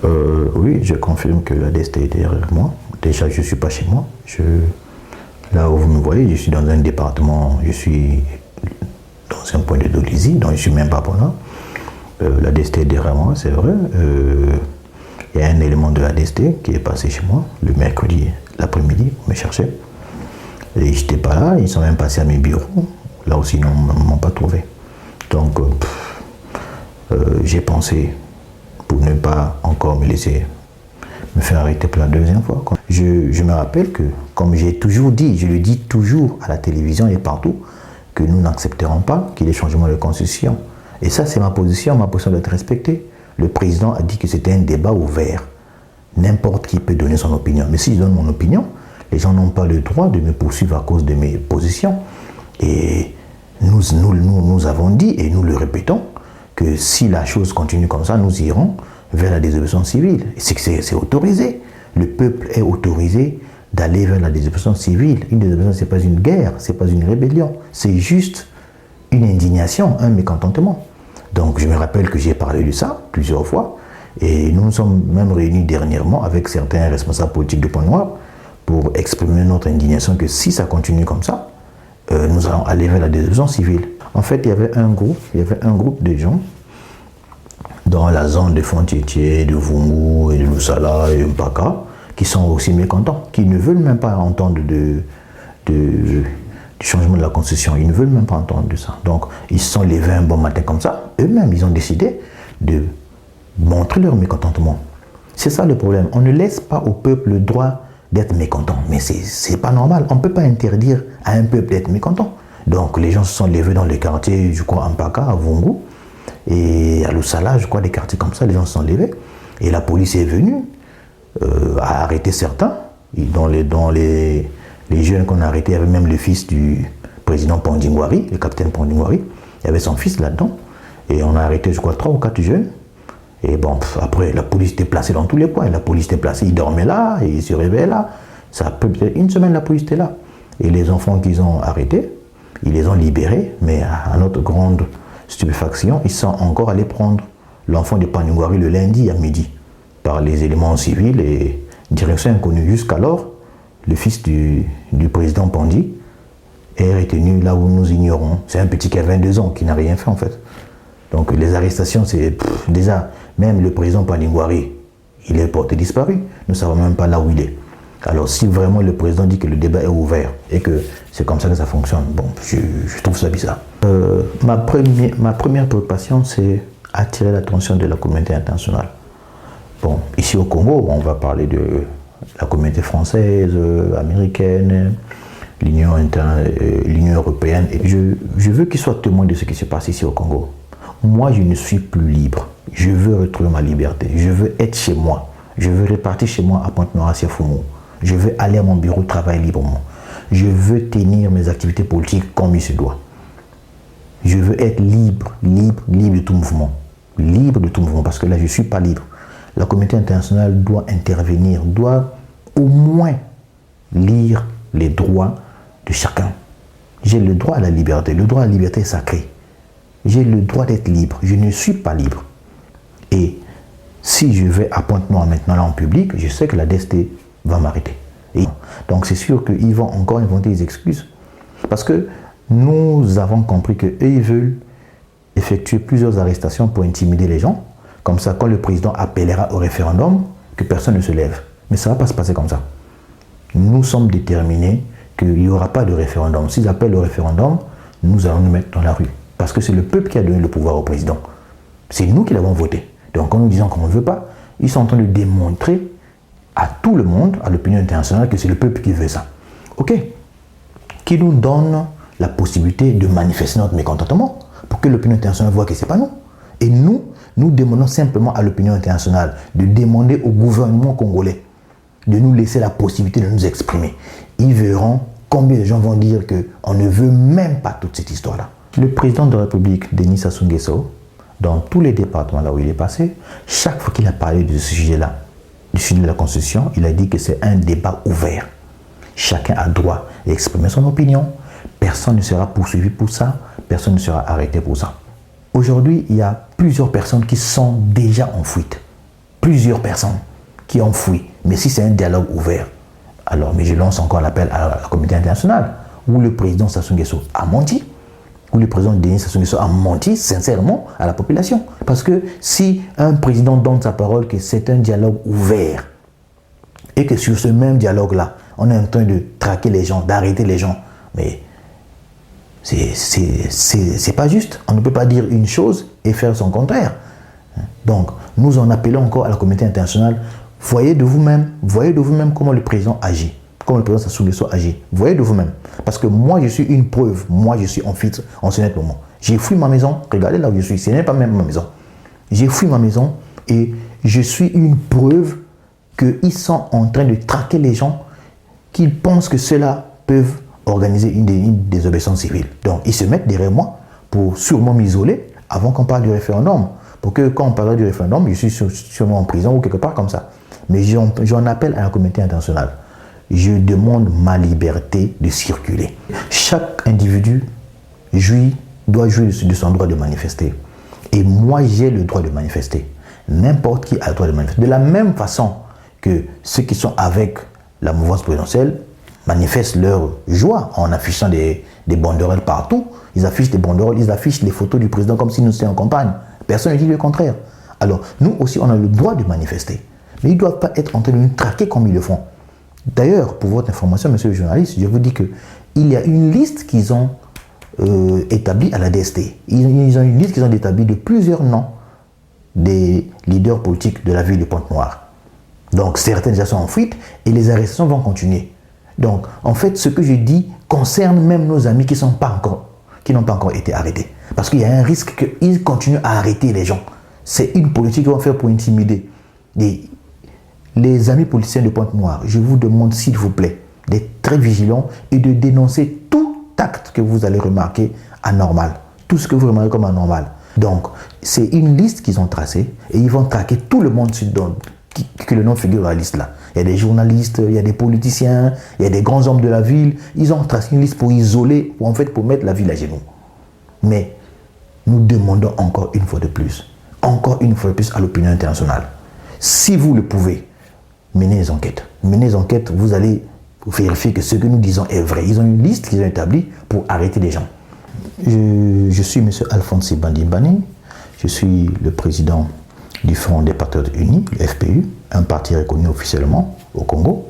Oui, je confirme que la DST est derrière moi. Déjà, je ne suis pas chez moi. Là où vous me voyez, je suis dans un département, je suis dans un point de Dolisie, donc je ne suis même pas pour là. La DST est derrière moi, c'est vrai. Il y a un élément de la DST qui est passé chez moi le mercredi, l'après-midi, pour me chercher. Et je n'étais pas là, ils sont même passés à mes bureaux. Là aussi, ils ne m'ont pas trouvé. Donc, j'ai pensé, pour ne pas encore me laisser me faire arrêter pour la deuxième fois. Je me rappelle que, comme j'ai toujours dit, je le dis toujours à la télévision et partout, que nous n'accepterons pas qu'il y ait changement de constitution. Et ça, c'est ma position d'être respectée. Le président a dit que c'était un débat ouvert. N'importe qui peut donner son opinion. Mais si je donne mon opinion, les gens n'ont pas le droit de me poursuivre à cause de mes positions. Et nous avons dit, et nous le répétons, que si la chose continue comme ça, nous irons vers la désobéissance civile. C'est autorisé. Le peuple est autorisé d'aller vers la désobéissance civile. Une désobéissance, ce n'est pas une guerre, ce n'est pas une rébellion. C'est juste une indignation, un mécontentement. Donc je me rappelle que j'ai parlé de ça plusieurs fois. Et nous nous sommes même réunis dernièrement avec certains responsables politiques de Pointe-Noire pour exprimer notre indignation que si ça continue comme ça, nous allons aller vers la désobéissance civile. En fait, il y avait un groupe de gens dans la zone de Fontietier, de Vungu et de Lusala et Mpaka qui sont aussi mécontents, qui ne veulent même pas entendre du changement de la constitution. Ils ne veulent même pas entendre de ça. Donc, ils se sont levés un bon matin comme ça. Eux-mêmes, ils ont décidé de montrer leur mécontentement. C'est ça le problème. On ne laisse pas au peuple le droit d'être mécontent. Mais c'est pas normal. On ne peut pas interdire à un peuple d'être mécontent. Donc, les gens se sont levés dans les quartiers, je crois, à Mpaka, à Vungu, et à Lusala, je crois, des quartiers comme ça, les gens se sont levés. Et la police est venue à arrêter certains. Dans les jeunes qu'on a arrêtés, il y avait même le fils du président Pandingwari, le capitaine Pandingwari. Il y avait son fils là-dedans. Et on a arrêté, je crois, 3 ou 4 jeunes. Et bon, après, la police était placée dans tous les coins. La police était placée, ils dormaient là, et ils se réveillaient là. Ça peut être une semaine, la police était là. Et les enfants qu'ils ont arrêtés, ils les ont libérés, mais à notre grande stupéfaction, ils sont encore allés prendre l'enfant de Pandingwari le lundi à midi par les éléments civils et direction inconnue. Jusqu'alors, le fils du président Pandi est retenu là où nous ignorons. C'est un petit qui a 22 ans, qui n'a rien fait en fait. Donc les arrestations, c'est déjà, même le président Pandingwari, il est porté disparu. Nous ne savons même pas là où il est. Alors si vraiment le président dit que le débat est ouvert et que c'est comme ça que ça fonctionne, bon, je trouve ça bizarre. Ma première préoccupation, c'est attirer l'attention de la communauté internationale. Bon, ici au Congo, on va parler de la communauté française, américaine, l'Union européenne. Et je veux qu'ils soient témoins de ce qui se passe ici au Congo. Moi, je ne suis plus libre. Je veux retrouver ma liberté. Je veux être chez moi. Je veux repartir chez moi à Pointe-Noire, à Siafumo. Je veux aller à mon bureau travailler librement. Je veux tenir mes activités politiques comme il se doit. Je veux être libre de tout mouvement. Libre de tout mouvement, parce que là, je ne suis pas libre. La communauté internationale doit intervenir, doit au moins lire les droits de chacun. J'ai le droit à la liberté. Le droit à la liberté est sacré. J'ai le droit d'être libre. Je ne suis pas libre. Et si je vais à Pointe-Noire maintenant là en public, je sais que la DST va m'arrêter. Donc c'est sûr qu'ils vont encore inventer des excuses. Parce que nous avons compris qu'eux, ils veulent effectuer plusieurs arrestations pour intimider les gens. Comme ça, quand le président appellera au référendum, que personne ne se lève. Mais ça ne va pas se passer comme ça. Nous sommes déterminés qu'il n'y aura pas de référendum. S'ils appellent au référendum, nous allons nous mettre dans la rue. Parce que c'est le peuple qui a donné le pouvoir au président. C'est nous qui l'avons voté. Donc en nous disant qu'on ne veut pas, ils sont en train de démontrer à tout le monde, à l'opinion internationale, que c'est le peuple qui veut ça. Ok. Qui nous donne la possibilité de manifester notre mécontentement pour que l'opinion internationale voit que ce n'est pas nous. Et nous demandons simplement à l'opinion internationale de demander au gouvernement congolais de nous laisser la possibilité de nous exprimer. Ils verront combien de gens vont dire qu'on ne veut même pas toute cette histoire-là. Le président de la République, Denis Sassou Nguesso, dans tous les départements là où il est passé, chaque fois qu'il a parlé de ce sujet-là, du sujet de la Constitution, il a dit que c'est un débat ouvert. Chacun a droit d'exprimer son opinion. Personne ne sera poursuivi pour ça. Personne ne sera arrêté pour ça. Aujourd'hui, il y a plusieurs personnes qui sont déjà en fuite. plusieurs personnes qui ont fui. Mais si c'est un dialogue ouvert, alors, mais je lance encore l'appel à la communauté internationale, où le président Sassou Nguesso a menti, où le président Denis Sassou Nguesso a menti sincèrement à la population. Parce que si un président donne sa parole que c'est un dialogue ouvert, et que sur ce même dialogue-là, on est en train de traquer les gens, d'arrêter les gens, mais c'est pas juste. On ne peut pas dire une chose et faire son contraire. Donc, nous en appelons encore à la communauté internationale. Voyez de vous-même comment le président agit, comment le président Sassou Nguesso agit. Voyez de vous-même. Parce que moi, je suis une preuve. Moi, je suis en ce net moment. J'ai fui ma maison. Regardez là où je suis. Ce n'est pas même ma maison. J'ai fui ma maison et je suis une preuve qu'ils sont en train de traquer les gens, qu'ils pensent que ceux-là peuvent organiser une désobéissance civile. Donc, ils se mettent derrière moi pour sûrement m'isoler avant qu'on parle du référendum. Pour que quand on parlera du référendum, je suis sûrement en prison ou quelque part comme ça. Mais j'en appelle à la communauté internationale. Je demande ma liberté de circuler. Chaque individu doit jouir de son droit de manifester. Et moi, j'ai le droit de manifester. N'importe qui a le droit de manifester. De la même façon que ceux qui sont avec la mouvance présidentielle manifestent leur joie en affichant des banderoles partout. Ils affichent des banderoles, ils affichent les photos du président comme si nous étions en campagne. Personne ne dit le contraire. Alors, nous aussi, on a le droit de manifester. Mais ils ne doivent pas être en train de nous traquer comme ils le font. D'ailleurs, pour votre information, monsieur le journaliste, je vous dis qu'il y a une liste qu'ils ont établie à la DST. Ils ont une liste qu'ils ont établie de plusieurs noms des leaders politiques de la ville de Pointe-Noire. Donc, certaines déjà sont en fuite et les arrestations vont continuer. Donc, en fait, ce que je dis concerne même nos amis qui n'ont pas encore été arrêtés. Parce qu'il y a un risque qu'ils continuent à arrêter les gens. C'est une politique qu'ils vont faire pour intimider. Les amis politiciens de Pointe-Noire, je vous demande s'il vous plaît d'être très vigilants et de dénoncer tout acte que vous allez remarquer anormal. Tout ce que vous remarquez comme anormal. Donc, c'est une liste qu'ils ont tracée et ils vont traquer tout le monde que le nom figure à la liste là. Il y a des journalistes, il y a des politiciens, il y a des grands hommes de la ville. Ils ont tracé une liste pour isoler, pour mettre la ville à genoux. Mais nous demandons encore une fois de plus à l'opinion internationale. Si vous le pouvez, menez les enquêtes. Menez les enquêtes, vous allez vérifier que ce que nous disons est vrai. Ils ont une liste qu'ils ont établie pour arrêter les gens. Je suis M. Alphonse Bandimbani. Je suis le président du Front des Patriotes Unis, le FPU, un parti reconnu officiellement au Congo.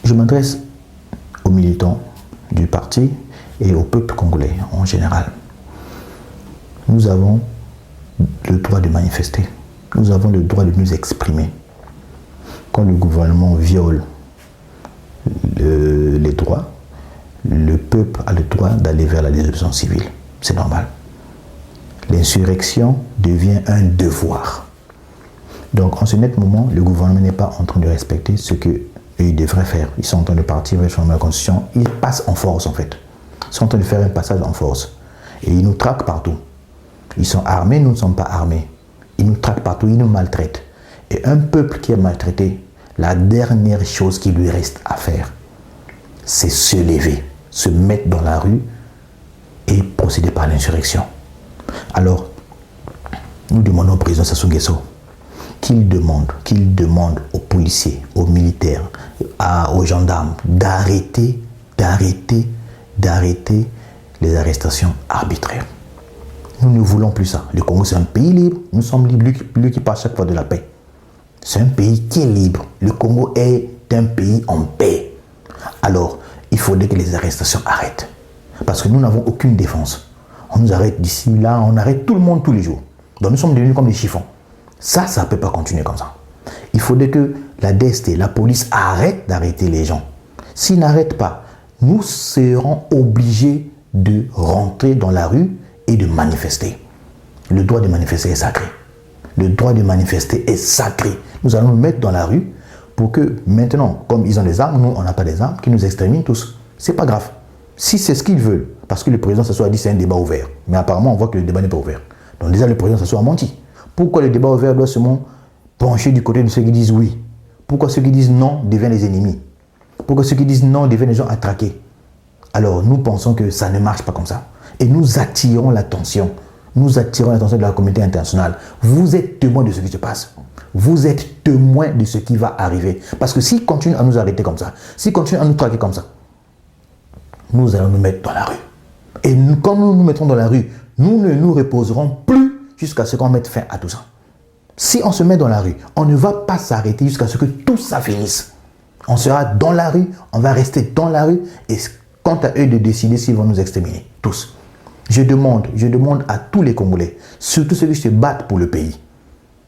Je m'adresse aux militants du parti et au peuple congolais en général. Nous avons le droit de manifester. Nous avons le droit de nous exprimer. Quand le gouvernement viole les droits, le peuple a le droit d'aller vers la désobéissance civile. C'est normal. L'insurrection devient un devoir. Donc, en ce net moment, le gouvernement n'est pas en train de respecter ce qu'ils devraient faire. Ils sont en train de partir vers la Constitution. Ils passent en force, en fait. Ils sont en train de faire un passage en force. Et ils nous traquent partout. Ils sont armés, nous ne sommes pas armés. Ils nous traquent partout, ils nous maltraitent. Et un peuple qui est maltraité, la dernière chose qui lui reste à faire, c'est se lever, se mettre dans la rue et procéder par l'insurrection. Alors, nous demandons au président Sassou Nguesso qu'il demande aux policiers, aux militaires, aux gendarmes d'arrêter les arrestations arbitraires. Nous ne voulons plus ça. Le Congo, c'est un pays libre. Nous sommes libres, lui qui parle chaque fois de la paix. C'est un pays qui est libre. Le Congo est un pays en paix. Alors, il faudrait que les arrestations arrêtent. Parce que nous n'avons aucune défense. On nous arrête d'ici, là, on arrête tout le monde tous les jours. Donc nous sommes devenus comme des chiffons. Ça ne peut pas continuer comme ça. Il faudrait que la DST, la police, arrête d'arrêter les gens. S'ils n'arrêtent pas, nous serons obligés de rentrer dans la rue et de manifester. Le droit de manifester est sacré. Le droit de manifester est sacré. Nous allons nous mettre dans la rue pour que maintenant, comme ils ont des armes, nous on n'a pas des armes, qu'ils nous exterminent tous. C'est pas grave. Si c'est ce qu'ils veulent, parce que le président Sassou a dit c'est un débat ouvert. Mais apparemment, on voit que le débat n'est pas ouvert. Donc déjà, le président Sassou a menti. Pourquoi le débat ouvert doit seulement pencher du côté de ceux qui disent oui? Pourquoi ceux qui disent non deviennent les ennemis? Pourquoi ceux qui disent non deviennent les gens à traquer? Alors, nous pensons que ça ne marche pas comme ça. Et nous attirons l'attention nous attirons l'attention de la communauté internationale. Vous êtes témoins de ce qui se passe. Vous êtes témoins de ce qui va arriver. Parce que s'ils continuent à nous arrêter comme ça, s'ils continuent à nous traquer comme ça, nous allons nous mettre dans la rue. Et nous, quand nous nous mettrons dans la rue, nous ne nous reposerons plus jusqu'à ce qu'on mette fin à tout ça. Si on se met dans la rue, on ne va pas s'arrêter jusqu'à ce que tout ça finisse. On sera dans la rue, on va rester dans la rue et quant à eux de décider s'ils vont nous exterminer. Tous. Je demande à tous les Congolais, surtout ceux qui se battent pour le pays.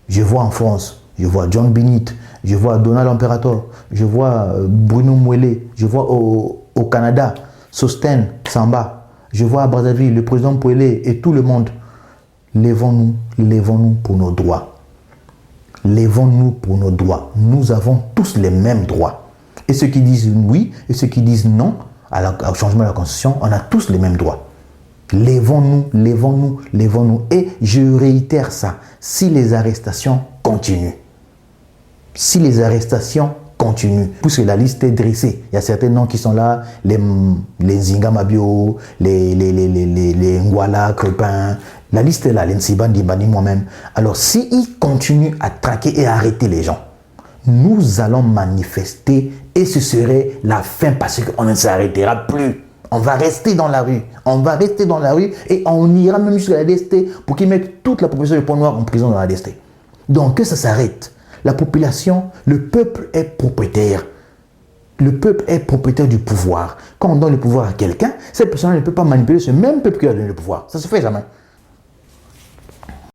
Je vois en France, je vois John Binit, je vois Donald Imperator, je vois Bruno Mouelé, je vois au Canada, Sosten Samba, je vois à Brazzaville, le président Pouelé et tout le monde. Lèvons-nous pour nos droits. Lèvons-nous pour nos droits. Nous avons tous les mêmes droits. Et ceux qui disent oui et ceux qui disent non au changement de la Constitution, on a tous les mêmes droits. Lèvons-nous, lèvons-nous, lèvons-nous. Et je réitère ça, si les arrestations continuent, puisque la liste est dressée, il y a certains noms qui sont là, les Nzinga Mabio, les Ngwala, Crepin, la liste est là, les Nsiban Dibani, moi-même. Alors, s'ils continuent à traquer et à arrêter les gens, nous allons manifester et ce serait la fin parce qu'on ne s'arrêtera plus. On va rester dans la rue. On va rester dans la rue et on ira même jusqu'à la DST pour qu'ils mettent toute la population du Pont-Noir en prison dans la DST. Donc, que ça s'arrête. La population, le peuple est propriétaire. Le peuple est propriétaire du pouvoir. Quand on donne le pouvoir à quelqu'un, cette personne ne peut pas manipuler ce même peuple qui a donné le pouvoir. Ça se fait jamais.